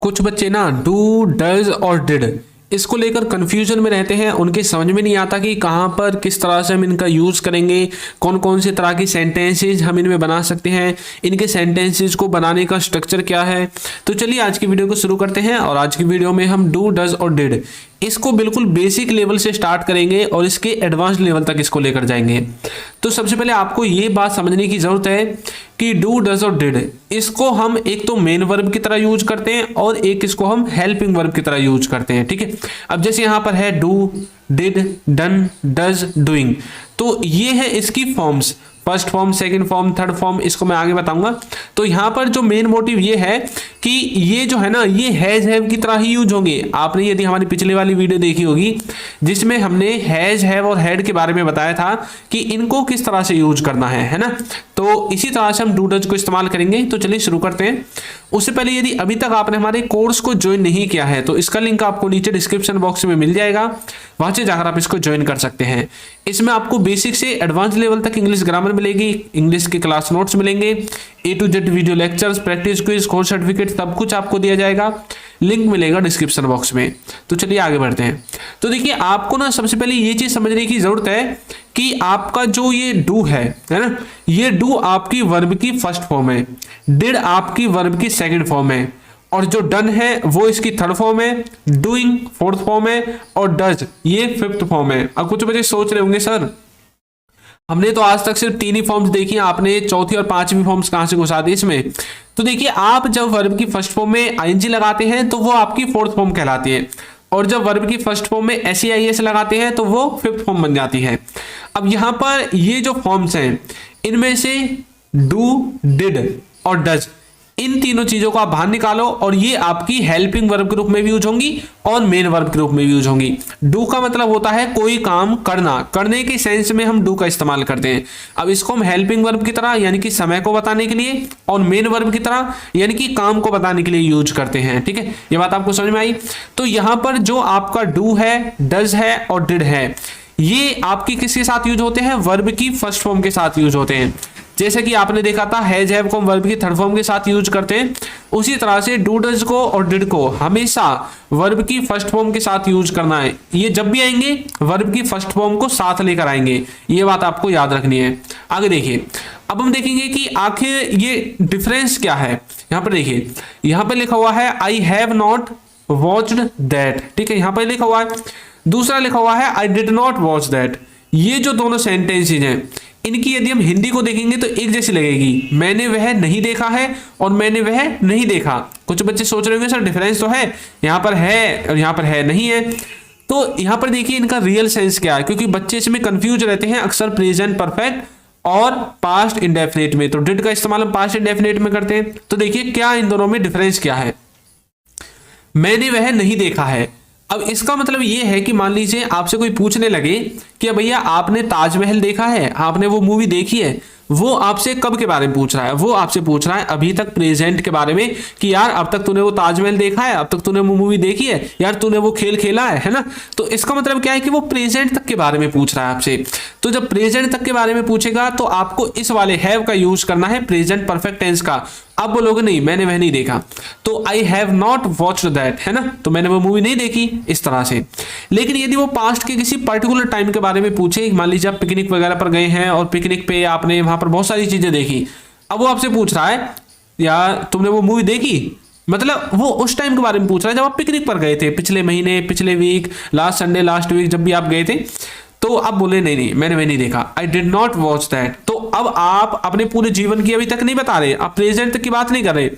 कुछ बच्चे ना डू डज और डिड इसको लेकर कंफ्यूजन में रहते हैं। उनके समझ में नहीं आता कि कहाँ पर किस तरह से हम इनका यूज़ करेंगे, कौन कौन से तरह की सेंटेंसेस हम इनमें बना सकते हैं, इनके सेंटेंसेस को बनाने का स्ट्रक्चर क्या है। तो चलिए आज की वीडियो को शुरू करते हैं और आज की वीडियो में हम डू डज और डिड इसको बिल्कुल बेसिक लेवल से स्टार्ट करेंगे और इसके एडवांस लेवल तक इसको लेकर जाएंगे। तो सबसे पहले आपको ये बात समझने की जरूरत है कि डू डज और डिड इसको हम एक तो मेन वर्ब की तरह यूज करते हैं और एक इसको हम हेल्पिंग वर्ब की तरह यूज करते हैं। ठीक है, अब जैसे यहां पर है do, did, done, does, doing, तो ये है इसकी forms, first form, second form, third form, इसको मैं आगे बताऊंगा। तो यहां पर जो मेन मोटिव ये है कि ये जो है ना ये हैज हैव की तरह ही यूज होंगे। आपने यदि हमारी पिछली वाली वीडियो देखी होगी जिसमें हमने हैज हैव और हैड के बारे में बताया था कि इनको किस तरह से यूज करना है ना। तो इसी तरह से हम डू डज को इस्तेमाल करेंगे। तो चलिए शुरू करते हैं। उससे पहले यदि अभी तक आपने हमारे कोर्स को ज्वाइन नहीं किया है तो इसका लिंक आपको नीचे डिस्क्रिप्शन बॉक्स में मिल जाएगा, वहां से जाकर आप इसको ज्वाइन कर सकते हैं। इसमें आपको बेसिक से एडवांस लेवल तक इंग्लिश ग्रामर मिलेगी, इंग्लिश के क्लास नोट्स मिलेंगे, A to Z video lectures, practice quiz, course certificate सब कुछ आपको दिया जाएगा। लिंक मिलेगा डिस्क्रिप्शन बॉक्स में। तो चलिए आगे बढ़ते हैं। तो देखिए आपको ना सबसे पहले ये चीज समझने की जरूरत है कि आपका जो ये डू है ना, ये डू आपकी वर्ब की फर्स्ट फॉर्म है, डिड आपकी वर्ब की सेकंड फॉर्म है और जो डन है वो इसकी थर्ड फॉर्म है, डूइंग फोर्थ फॉर्म है और डज ये फिफ्थ फॉर्म है। अब कुछ बच्चे सोच रहे होंगे सर हमने तो आज तक सिर्फ तीन ही फॉर्म्स देखी, आपने चौथी और पांचवी फॉर्म्स कहां से घुसा दी इसमें। तो देखिए आप जब वर्ब की फर्स्ट फॉर्म में आईएनजी लगाते हैं तो वो आपकी फोर्थ फॉर्म कहलाती है और जब वर्ब की फर्स्ट फॉर्म में एसईआईएस लगाते हैं तो वो फिफ्थ फॉर्म बन जाती है। अब यहां पर ये जो फॉर्म्स हैं इनमें से डू, डिड और डज इन तीनों चीजों को आप बाहर निकालो और ये आपकी हेल्पिंग वर्ब के रूप में भी यूज होंगी और मेन वर्ब के रूप में भी यूज होंगी। डू का मतलब होता है कोई काम करना, करने के सेंस में हम डू का इस्तेमाल करते हैं। अब इसको हम हेल्पिंग वर्ब की तरह यानी कि समय को बताने के लिए और मेन वर्ब की तरह यानी कि काम को बताने के लिए यूज करते हैं। ठीक है, ये बात आपको समझ में आई। तो यहां पर जो आपका डू है, डज है और डिड है ये आपकी किसके साथ यूज होते हैं? वर्ब की फर्स्ट फॉर्म के साथ यूज होते हैं। जैसे कि आपने देखा था हैज हैव को वर्ब की थर्ड फॉर्म के साथ यूज करते हैं, उसी तरह से डू डज को और डिड को हमेशा वर्ब की फर्स्ट फॉर्म के साथ यूज करना है। ये जब भी आएंगे वर्ब की फर्स्ट फॉर्म को साथ लेकर आएंगे, ये बात आपको याद रखनी है। आगे देखिए, अब हम देखेंगे कि आखिर ये डिफरेंस क्या है। यहां पर देखिए, यहां पर लिखा हुआ है I have not watched that. ठीक है, यहां पर लिखा हुआ है। दूसरा लिखा हुआ है आई डिड नॉट वॉच दैट। ये जो दोनों सेंटेंसेज हैं इनकी यदि हम हिंदी को देखेंगे तो एक जैसी लगेगी, मैंने वह नहीं देखा है और मैंने वह नहीं देखा। कुछ बच्चे सोच रहे होंगे सर डिफरेंस तो है, यहाँ पर है और यहाँ पर है नहीं है। तो यहाँ पर देखिए इनका रियल सेंस क्या है, क्योंकि बच्चे इसमें कंफ्यूज रहते हैं अक्सर प्रेजेंट परफेक्ट और पास्ट इंडेफिनिट में। तो डिड का इस्तेमाल हम पास्ट इंडेफिनिट में करते हैं। तो देखिए क्या इन दोनों में डिफरेंस क्या है। मैंने वह नहीं देखा है, अब इसका मतलब ये है कि मान लीजिए आपसे कोई पूछने लगे कि भैया आपने ताजमहल देखा है, आपने वो मूवी देखी है, वो आपसे कब के बारे में पूछ रहा है? वो आपसे पूछ रहा है अभी तक प्रेजेंट के बारे में कि यार अब तक तूने वो ताजमहल देखा है, अब तक तूने वो मूवी देखी है, यार तूने वो खेल खेला है ना। तो इसका मतलब क्या है कि वो प्रेजेंट तक के बारे में पूछ रहा है आपसे। तो जब प्रेजेंट तक के बारे में पूछेगा तो आपको इस वाले हैव का यूज करना है प्रेजेंट परफेक्ट टेंस का। अब बोलोगे नहीं मैंने वह नहीं देखा, तो I have not watched that, है ना, तो मैंने वो मूवी नहीं देखी, इस तरह से। लेकिन यदि वो पास्ट के किसी पर्टिकुलर टाइम के बारे में पूछे, मान लीजिए आप पिकनिक वगैरह पर गए हैं और पिकनिक पे आपने वहां पर बहुत सारी चीजें देखी, अब वो आपसे पूछ रहा है यार तुमने वो मूवी देखी, मतलब वो उस टाइम के बारे में पूछ रहा है जब आप पिकनिक पर गए थे, पिछले महीने, पिछले week, last Sunday, last week, जब भी आप गए थे। तो आप बोले नहीं मैंने वह नहीं देखा, आई डिड नॉट वॉच दैट। तो अब आप अपने पूरे जीवन की अभी तक नहीं बता रहे, आप प्रेजेंट तक की बात नहीं कर रहे,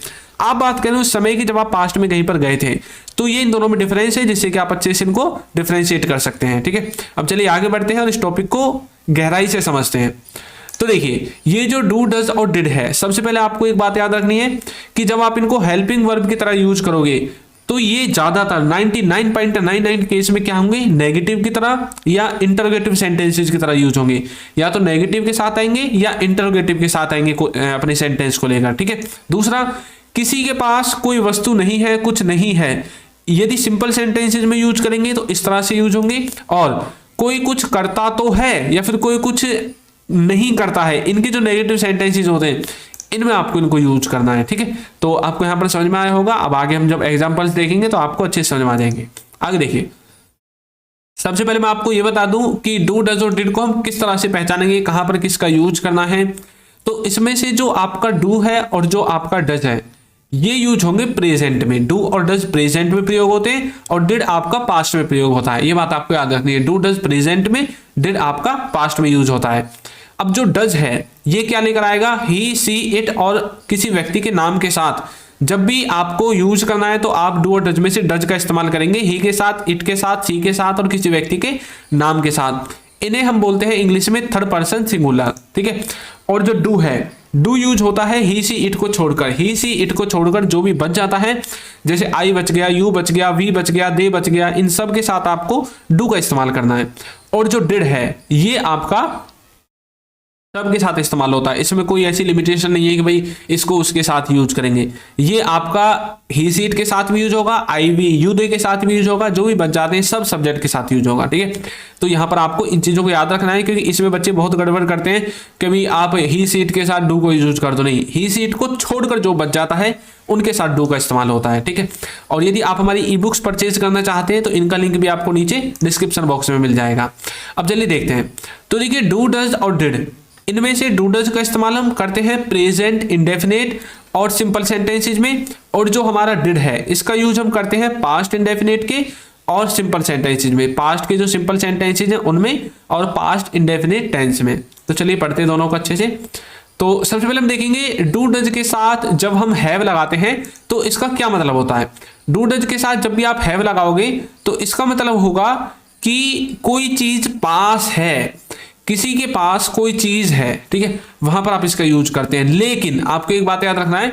आप बात कर रहे हो उस समय की जब आप पास्ट में कहीं पर गए थे। तो ये इन दोनों में डिफरेंस है जिससे कि आप अच्छे से इनको डिफरेंशिएट कर सकते हैं। ठीक है, अब चलिए आगे बढ़ते हैं और इस टॉपिक को गहराई से समझते हैं। तो देखिए ये जो डू डज और डिड है, सबसे पहले आपको एक बात याद रखनी है कि जब आप इनको हेल्पिंग वर्ब की तरह यूज करोगे तो ये ज्यादातर 99.99 केस में क्या होंगे, नेगेटिव की तरह या इंटरोगेटिव सेंटेंसेस की तरह यूज होंगे। या तो नेगेटिव के साथ आएंगे या इंटरोगेटिव के साथ आएंगे अपने सेंटेंस को लेकर। ठीक है, दूसरा किसी के पास कोई वस्तु नहीं है, कुछ नहीं है, यदि सिंपल सेंटेंसेस में यूज करेंगे तो इस तरह से यूज होंगे। और कोई कुछ करता तो है या फिर कोई कुछ नहीं करता है, इनके जो नेगेटिव सेंटेंसेस होते हैं इनमें आपको इनको यूज करना है, ठीक है। तो आपको यहाँ पर समझ में आया होगा। अब आगे हम जब एग्जाम्पल्स देखेंगे तो आपको अच्छे से समझ में आ जाएंगे। आगे देखिए, सबसे पहले मैं आपको ये बता दूं कि डू डज और डिड को हम किस तरह से पहचानेंगे, कहां पर किसका यूज करना है। तो इसमें से जो आपका डू है और जो आपका डज है ये यूज होंगे प्रेजेंट में। डू और डज प्रेजेंट में प्रयोग होते हैं और डिड आपका पास्ट में प्रयोग होता है। ये बात आपको याद रखनी है, डू डज प्रेजेंट में, डिड आपका पास्ट में यूज होता है। अब जो डज है ये क्या लेकर आएगा, ही, सी, इट और किसी व्यक्ति के नाम के साथ जब भी आपको यूज करना है तो आप डू और डज में से डज का इस्तेमाल करेंगे, ही के साथ, इट के साथ, सी के साथ और किसी व्यक्ति के नाम के साथ। इन्हें हम बोलते हैं इंग्लिश में थर्ड पर्सन सिंगुलर, ठीक है। और जो डू है, डू यूज होता है ही, सी, इट को छोड़कर। ही, सी, इट को छोड़कर जो भी बच जाता है, जैसे आई बच गया, यू बच गया, वी बच गया, दे बच गया, इन सब के साथ आपको डू का इस्तेमाल करना है। और जो डिड है ये आपका सबके साथ इस्तेमाल होता है। इसमें कोई ऐसी लिमिटेशन नहीं है कि भाई इसको उसके साथ यूज करेंगे। ये आपका ही, सी, इट के साथ भी यूज होगा, आई, वी, यू, दे के साथ भी यूज होगा, जो भी बच जाते हैं सब सब्जेक्ट के साथ यूज होगा, ठीक है। तो यहाँ पर आपको इन चीजों को याद रखना है, क्योंकि इसमें बच्चे बहुत गड़बड़ करते हैं कि भाई आप ही, सी, इट के साथ डू को यूज कर दो। नहीं, ही, सी, इट को छोड़कर जो बच जाता है उनके साथ डू का इस्तेमाल होता है, ठीक है। और यदि आप हमारी ई बुक्स परचेज करना चाहते हैं तो इनका लिंक भी आपको नीचे डिस्क्रिप्शन बॉक्स में मिल जाएगा। अब चलिए देखते हैं। तो देखिए, डू, डज और डिड, इनमें से डू डज का इस्तेमाल हम करते हैं प्रेजेंट, इंडेफिनेट और सिंपल सेंटेंसेज में। और जो हमारा डिड है इसका यूज हम करते हैं पास्ट इंडेफिनेट के और सिंपल सेंटेंसेज में। पास्ट के जो सिंपल सेंटेंसेज हैं उनमें और पास्ट इंडेफिनेट टेंस में। तो चलिए पढ़ते हैं दोनों को अच्छे से। तो सबसे पहले हम देखेंगे डू डज के साथ जब हम हैव लगाते हैं तो इसका क्या मतलब होता है। डू डज के साथ जब भी आप हैव लगाओगे तो इसका मतलब होगा कि कोई चीज पास है, किसी के पास कोई चीज है, ठीक है, वहां पर आप इसका यूज करते हैं। लेकिन आपको एक बात याद रखना है,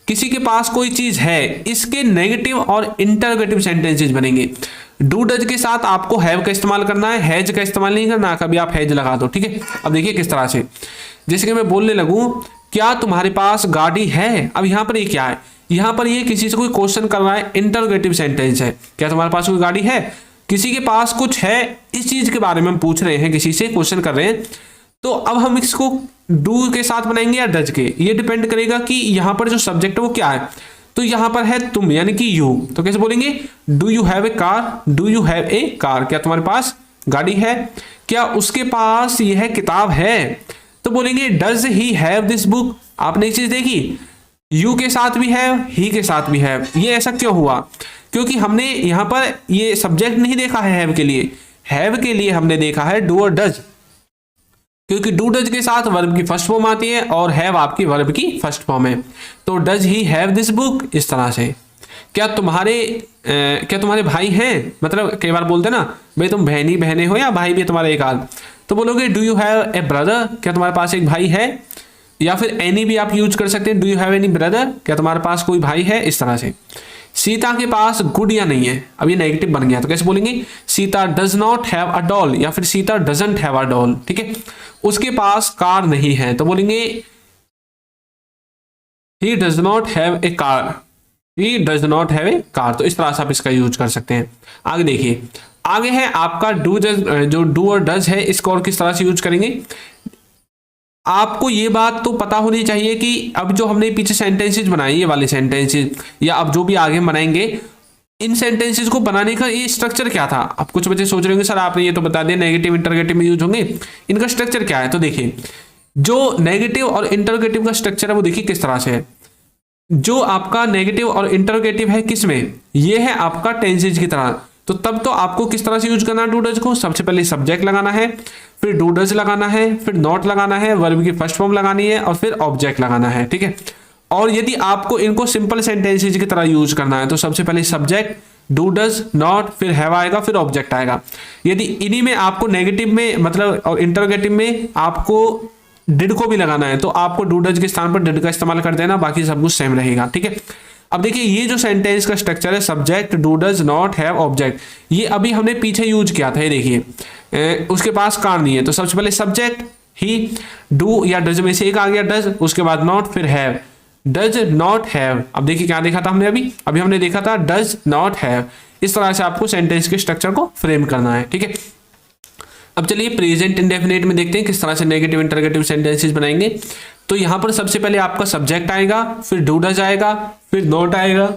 किसी के पास कोई चीज है, इसके नेगेटिव और इंटरोगेटिव सेंटेंसेस बनेंगे। डू डज के साथ आपको हैव का इस्तेमाल करना है, हैज का इस्तेमाल नहीं करना। कभी आप हैज लगा दो, ठीक है। अब देखिए किस तरह से, जैसे कि मैं बोलने लगूं क्या तुम्हारे पास गाड़ी है। अब यहां पर ये क्या है, यहां पर ये किसी से कोई क्वेश्चन कर रहा है, इंटरोगेटिव सेंटेंस है। क्या तुम्हारे पास कोई गाड़ी है, किसी के पास कुछ है, इस चीज के बारे में हम पूछ रहे हैं, किसी से क्वेश्चन कर रहे हैं। तो अब हम इसको डू के साथ बनाएंगे या डज के, ये डिपेंड करेगा कि यहां पर जो सब्जेक्ट है वो क्या है। तो यहां पर है तुम, यानी कि यू, तो कैसे बोलेंगे, do you have a car, do you have a car, क्या तुम्हारे पास गाड़ी है। क्या उसके पास यह किताब है, तो बोलेंगे does he have this book. आपने एक चीज देखी, यू के साथ भी है, ही के साथ भी है। ये ऐसा क्यों हुआ, क्योंकि हमने यहां पर ये सब्जेक्ट नहीं देखा है हैव के लिए, हैव के लिए हमने देखा है डू और डज, क्योंकि डू डज के साथ वर्ब की फर्स्ट फॉर्म आती है और हैव आपकी वर्ब की फर्स्ट फॉर्म है। तो does he have this book, इस तरह से। क्या तुम्हारे भाई हैं, मतलब कई बार बोलते ना भाई तुम बहने हो या भाई भी तुम्हारे एक आध, तो बोलोगे do you have a brother, क्या तुम्हारे पास एक भाई है। या फिर एनी भी आप यूज कर सकते हैं, do you have any brother, क्या तुम्हारे पास कोई भाई है, इस तरह से। सीता के पास गुड़िया नहीं है, अब ये नेगेटिव बन गया, तो कैसे बोलेंगे, Sita does not have a doll, या फिर Sita doesn't have a doll, ठीक है। उसके पास कार नहीं है, तो बोलेंगे he does not have a car, he does not have a car. तो इस तरह से आप इसका यूज कर सकते हैं। आगे देखिए, आगे है आपका डू डज, जो डू और डज है इसको और किस तरह से यूज करेंगे। आपको ये बात तो पता होनी चाहिए कि अब जो हमने पीछे सेंटेंसेस बनाए, ये वाले सेंटेंसेस या अब जो भी आगे हम बनाएंगे, इन सेंटेंसेस को बनाने का ये स्ट्रक्चर क्या था। अब कुछ बच्चे सोच रहे होंगे सर आपने ये तो बता दिया नेगेटिव इंटरोगेटिव में यूज होंगे, इनका स्ट्रक्चर क्या है। तो देखिए, जो नेगेटिव और इंटरोगेटिव का स्ट्रक्चर है वो देखिए किस तरह से है। जो आपका नेगेटिव और इंटरोगेटिव है किसमें, ये है आपका टेंसेज की तरह। तो तब तो आपको किस तरह से यूज करना है डू डज को, सबसे पहले सब्जेक्ट लगाना है, फिर डू डज लगाना है, फिर नॉट लगाना है, वर्ब की फर्स्ट फॉर्म लगानी है और फिर ऑब्जेक्ट लगाना है, ठीक है। और यदि आपको इनको सिंपल सेंटेंसेज की तरह यूज करना है तो सबसे पहले सब्जेक्ट, डू डज, नॉट, फिर हैव आएगा, फिर ऑब्जेक्ट आएगा। यदि इन्हीं में आपको नेगेटिव में मतलब और इंटरोगेटिव में आपको डिड को भी लगाना है तो आपको डू डज के स्थान पर डिड का इस्तेमाल कर देना, बाकी सब कुछ सेम रहेगा, ठीक है। अब देखिए, ये जो सेंटेंस का स्ट्रक्चर है subject, do does, not, have, object, ये अभी हमने पीछे यूज किया था। ये देखिए, उसके पास कार नहीं है, तो सबसे पहले सब्जेक्ट ही, डू या डज में से एक आ गया डज, उसके बाद नॉट, फिर हैव, डज नॉट हैव। अब देखिए क्या देखा था हमने, अभी हमने देखा था डज नॉट हैव। इस तरह से आपको सेंटेंस के स्ट्रक्चर को फ्रेम करना है, ठीक है। अब चलिए प्रेजेंट इंडेफिनेट में देखते हैं किस तरह से नेगेटिव इंटरोगेटिव सेंटेंसेस बनाएंगे। तो यहां पर सबसे पहले आपका सब्जेक्ट आएगा, फिर डू डज आएगा, फिर नॉट आएगा,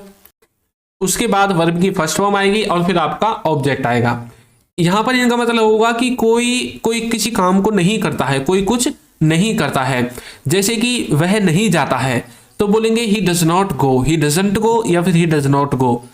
उसके बाद वर्ब की फर्स्ट फॉर्म आएगी और फिर आपका ऑब्जेक्ट आएगा। यहां पर इनका मतलब होगा कि कोई किसी काम को नहीं करता है, कोई कुछ नहीं करता है। जैसे कि वह नहीं जाता है तो बोलेंगे he does not go, he doesn't go या फिर ही डज नॉट गो।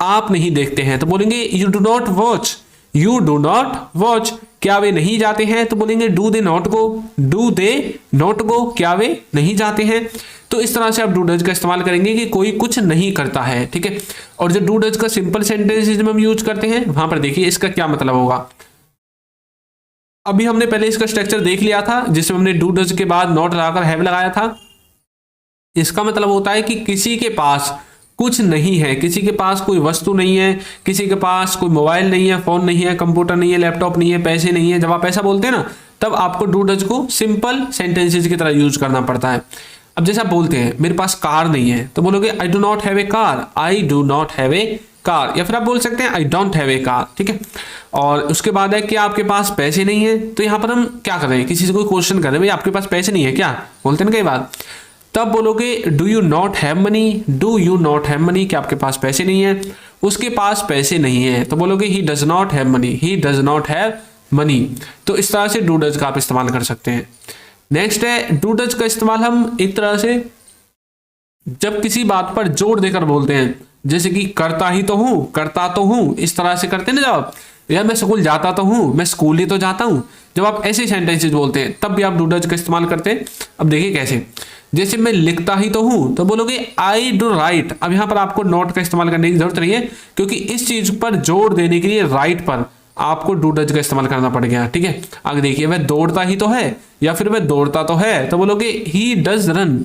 आप नहीं देखते हैं तो बोलेंगे you do not watch, you do not watch. क्या वे नहीं जाते हैं तो बोलेंगे do they not go, do they not go. क्या वे नहीं जाते हैं। तो इस तरह से आप डू डज का इस्तेमाल करेंगे कि कोई कुछ नहीं करता है, ठीक है। और जो डू डज का सिंपल सेंटेंसेज में हम यूज करते हैं वहां पर देखिए इसका क्या मतलब होगा। अभी हमने पहले इसका स्ट्रक्चर देख लिया था जिसमें हमने डू डज के बाद नॉट लगाकर हैव लगाया था। इसका मतलब होता है कि किसी के पास कुछ नहीं है, किसी के पास कोई वस्तु नहीं है, किसी के पास कोई मोबाइल नहीं है, फोन नहीं है, कंप्यूटर नहीं है, लैपटॉप नहीं है, पैसे नहीं है। जब आप ऐसा बोलते हैं ना तब आपको डू डज को सिंपल सेंटेंसेज की तरह यूज करना पड़ता है। अब जैसे आप बोलते हैं मेरे पास कार नहीं है तो बोलोगे I do not have a car, I do not have a car. या फिर आप बोल सकते हैं I don't have a car, ठीक है। और उसके बाद है कि आपके पास पैसे नहीं है, तो यहां पर हम क्या कर रहे हैं, किसी से कोई क्वेश्चन कर रहे हैं भाई आपके पास पैसे नहीं है क्या, बोलते हैं ना कई बार। तब बोलोगे do you not have money, do you not have money, कि आपके पास पैसे नहीं है। उसके पास पैसे नहीं है तो बोलोगे he does not have money, he does not have money. तो इस तरह से डू डज का आप इस्तेमाल कर सकते हैं। नेक्स्ट है डू डज का इस्तेमाल हम एक तरह से जब किसी बात पर जोर देकर बोलते हैं, जैसे कि करता ही तो हूं, करता तो हूं, इस तरह से करते हैं ना। जब यार मैं स्कूल जाता तो हूं, मैं स्कूल ही तो जाता हूं, जब आप ऐसे सेंटेंसेस बोलते हैं तब भी आप डू डज का इस्तेमाल करते हैं। अब देखिए कैसे, जैसे मैं लिखता ही तो हूं तो बोलोगे आई डू राइट। अब यहां पर आपको नॉट का इस्तेमाल करने की जरूरत नहीं है क्योंकि इस चीज पर जोर देने के लिए राइट पर आपको डू डज का इस्तेमाल करना पड़ गया, ठीक है। आगे देखिए वह दौड़ता ही तो है या फिर वह दौड़ता तो है तो बोलोगे ही डज रन।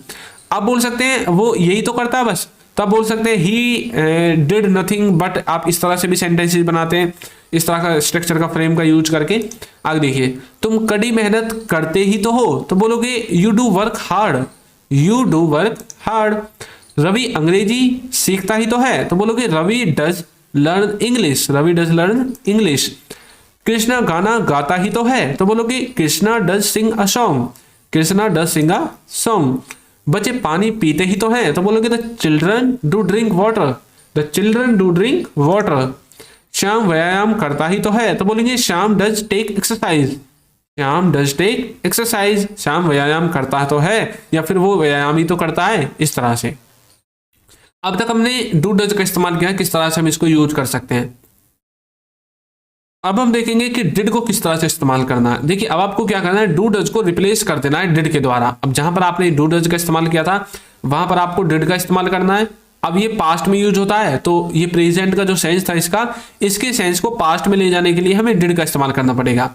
आप बोल सकते हैं वो यही तो करता है बस, तब बोल सकते हैं ही डिड नथिंग बट। आप इस तरह से भी सेंटेंसेस बनाते हैं, इस तरह का स्ट्रक्चर का फ्रेम का यूज करके। आगे देखिए तुम कड़ी मेहनत करते ही तो हो तो बोलोगे you do work hard, you do work hard. Ravi अंग्रेजी सीखता ही तो है तो बोलोगे Ravi does learn English, Ravi does learn English. Krishna गाना गाता ही तो है तो बोलोगे Krishna does sing a song, Krishna does sing a song. बच्चे पानी पीते ही तो हैं तो बोलोगे the children do drink water, the children do drink water. Shyam व्यायाम करता ही तो है तो बोलेंगे Shyam does take exercise, Shyam does take exercise. Shyam व्यायाम करता तो है या फिर वो व्यायाम ही तो करता है, इस तरह से। अब तक हमने डू डज का इस्तेमाल किया, किस तरह से हम इसको यूज कर सकते हैं। अब हम देखेंगे कि डिड को किस तरह से इस्तेमाल करना है। देखिए अब आपको क्या करना है, डू डज को रिप्लेस कर देना है डिड के द्वारा। अब जहां पर आपने डू डज का इस्तेमाल किया था वहां पर आपको डिड का इस्तेमाल करना है। अब ये पास्ट में यूज होता है तो ये प्रेजेंट का जो सेंस था इसका, इसके सेंस को पास्ट में ले जाने के लिए हमें डिड का इस्तेमाल करना पड़ेगा।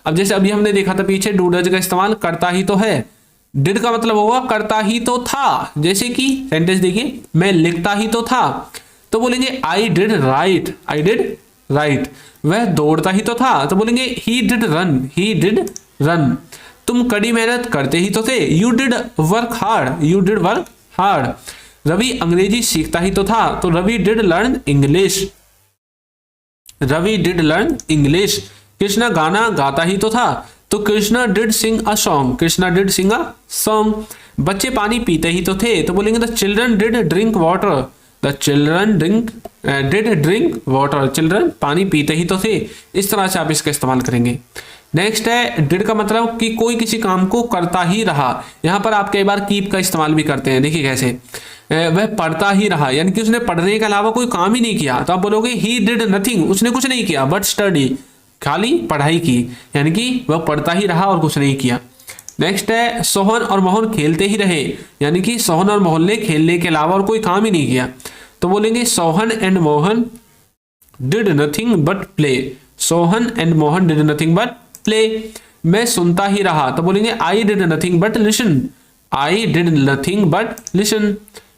अब जैसे अभी हमने देखा था पीछे डू डज का इस्तेमाल करता ही तो है, डिड का मतलब होगा करता ही तो था। जैसे कि सेंटेंस देखिए मैं लिखता ही तो था तो बोलेंगे I did write, I did write. वह दौड़ता ही तो था तो बोलेंगे he did run, he did run. तुम कड़ी मेहनत करते ही तो थे, you did work hard, you did work hard. Ravi अंग्रेजी सीखता ही तो था तो Ravi did learn English, Ravi did learn English. Krishna गाना गाता ही तो था तो Krishna did sing a song, Krishna did sing a song. बच्चे पानी पीते ही तो थे तो बोलेंगे the children did drink water, the children did drink water. Children पानी पीते ही तो थे। इस तरह से आप इसका इस्तेमाल करेंगे। नेक्स्ट है डिड का मतलब कि कोई किसी काम को करता ही रहा। यहां पर आप कई बार कीप का इस्तेमाल भी करते हैं। देखिए कैसे, वह पढ़ता ही रहा यानी कि उसने पढ़ने के अलावा कोई काम ही नहीं किया तो आप बोलोगे ही डिड नथिंग, उसने कुछ नहीं किया बट स्टडी, खाली पढ़ाई की, यानी कि वह पढ़ता ही रहा और कुछ नहीं किया। नेक्स्ट है सोहन और मोहन खेलते ही रहे यानी कि सोहन और मोहन ने खेलने के अलावा और कोई काम ही नहीं किया तो बोलेंगे Sohan and Mohan did nothing but play, Sohan and Mohan did nothing but play. मैं सुनता ही रहा तो बोलेंगे I did nothing but listen, I did nothing but listen.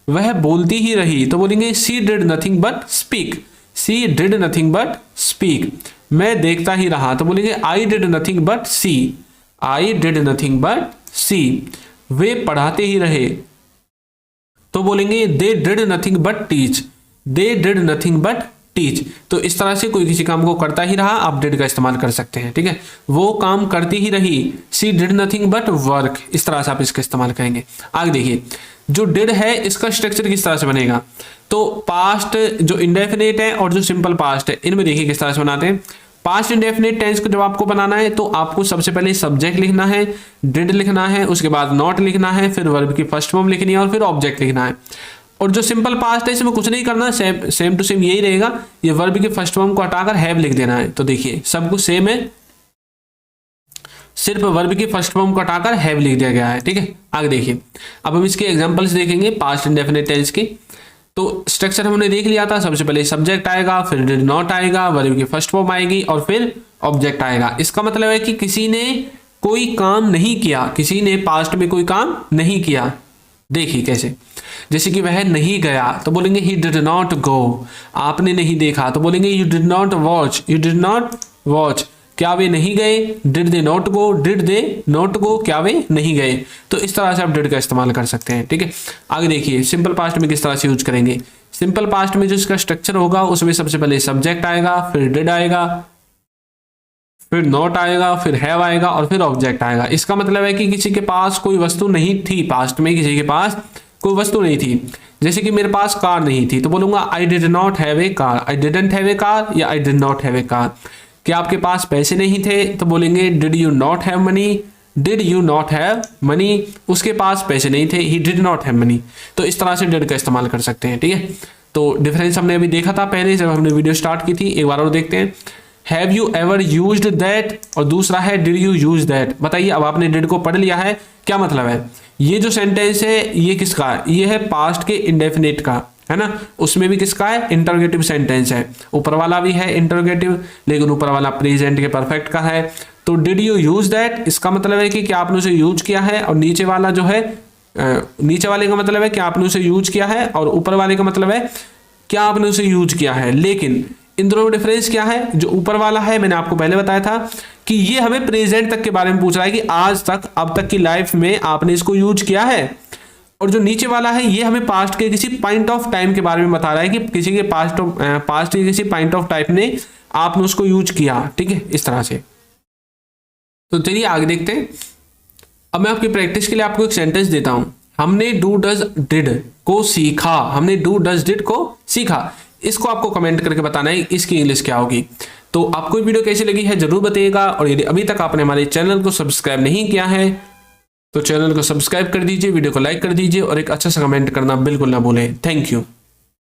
वह बोलती ही रही तो बोलेंगे she did nothing but speak, she did nothing but speak. मैं देखता ही रहा तो बोलेंगे I did nothing but see, I did nothing but see. वे पढ़ाते ही रहे तो बोलेंगे they did nothing but teach, they did nothing but teach. तो इस तरह से कोई किसी काम को करता ही रहा, आप डिड का इस्तेमाल कर सकते हैं, ठीक है। वो काम करती ही रही, सी डिड नथिंग बट वर्क, इस तरह से आप इसका इस्तेमाल करेंगे। आगे देखिए, जो डिड है इसका स्ट्रक्चर किस तरह से बनेगा। तो पास्ट जो इंडेफिनिट है और जो सिंपल पास्ट है, इनमें देखिए किस तरह से बनाते हैं। पास्ट इंडेफिनिट टेंस को जब आपको बनाना है तो आपको सबसे पहले सब्जेक्ट लिखना है, डिड लिखना है, उसके बाद नॉट लिखना है, फिर वर्ब की फर्स्ट फॉर्म लिखनी है और फिर ऑब्जेक्ट लिखना है। और जो सिंपल पास्ट है इसमें कुछ नहीं करना, सेम टू सेम यही रहेगा, ये वर्ब की फर्स्ट फॉर्म को हटाकर हैव लिख देना है। तो देखिए सब कुछ सेम है, सिर्फ वर्ब की फर्स्ट फॉर्म को हटाकर हैव लिख दिया गया है, ठीक है। आगे देखिए, अब हम इसके एग्जांपल्स देखेंगे पास्ट इंडेफिनिट टेंस के। तो स्ट्रक्चर हमने देख लिया था, सबसे पहले सब्जेक्ट आएगा, फिर डिड नॉट आएगा, वर्ब की फर्स्ट फॉर्म आएगी और फिर ऑब्जेक्ट आएगा। इसका मतलब है कि किसी ने कोई काम नहीं किया, किसी ने पास्ट में कोई काम नहीं किया। देखिए कैसे, जैसे कि वह नहीं गया तो बोलेंगे ही डिड नॉट गो, आपने नहीं देखा तो बोलेंगे you did not watch, you did not watch, क्या वे नहीं गए, did they not go, did they not go, क्या वे नहीं गए। तो इस तरह से आप डिड का इस्तेमाल कर सकते हैं, ठीक है। आगे देखिए सिंपल पास्ट में किस तरह से यूज करेंगे। सिंपल पास्ट में जो इसका स्ट्रक्चर होगा उसमें सबसे पहले सब्जेक्ट आएगा, फिर डिड आएगा, फिर नॉट आएगा, फिर हैव आएगा और फिर ऑब्जेक्ट आएगा। इसका मतलब है कि किसी के पास कोई वस्तु नहीं थी, पास्ट में किसी के पास कोई वस्तु नहीं थी। जैसे कि मेरे पास कार नहीं थी तो बोलूंगा I did not have a car, I didn't have a car या I did not have a car. क्या आपके पास पैसे नहीं थे तो बोलेंगे did you not have money, did you not have money, उसके पास पैसे नहीं थे, he did not have money. तो इस तरह से डिड का इस्तेमाल कर सकते हैं, ठीक है। तो डिफरेंस हमने अभी देखा था पहले जब हमने वीडियो स्टार्ट की थी, एक बार और देखते हैं। Have you ever used that और दूसरा है डिड यू यूज दैट। बताइए, अब आपने डिड को पढ़ लिया है, क्या मतलब है। ये जो सेंटेंस है ये किसका है, ये है पास्ट के इंडेफिनिट का, है ना। उसमें भी किसका है, इंटरोगेटिव सेंटेंस है। ऊपर वाला भी है इंटरोगेटिव, लेकिन ऊपर वाला प्रेजेंट के परफेक्ट का है। तो डिड यू यूज दैट, इसका मतलब है कि क्या आपने उसे यूज किया है, और नीचे वाला जो है नीचे वाले का मतलब है कि आपने उसे यूज किया है, और ऊपर वाले का मतलब है क्या आपने उसे यूज किया है। लेकिन इन दोनों में डिफरेंस क्या है, जो ऊपर वाला है मैंने आपको पहले बताया था कि ये हमें प्रेजेंट तक के बारे में पूछ रहा है कि आज तक, अब तक की लाइफ में आपने इसको यूज किया है। और जो नीचे वाला है ये हमें पास्ट के किसी पॉइंट ऑफ टाइम के बारे में बता रहा है कि किसी के पास्ट के किसी पॉइंट ऑफ टाइम में आपने उसको यूज किया, ठीक है, इस तरह से। तो चलिए आगे देखते हैं। अब मैं आपकी प्रैक्टिस के लिए आपको एक सेंटेंस देता हूं। हमने डू डज डिड को सीखा, हमने डू डज डिड को सीखा। इसको आपको कमेंट करके बताना है इसकी इंग्लिश क्या होगी। तो आपको वीडियो कैसी लगी है जरूर बताइएगा, और यदि अभी तक आपने हमारे चैनल को सब्सक्राइब नहीं किया है तो चैनल को सब्सक्राइब कर दीजिए, वीडियो को लाइक कर दीजिए और एक अच्छा सा कमेंट करना बिल्कुल ना भूलें। Thank you.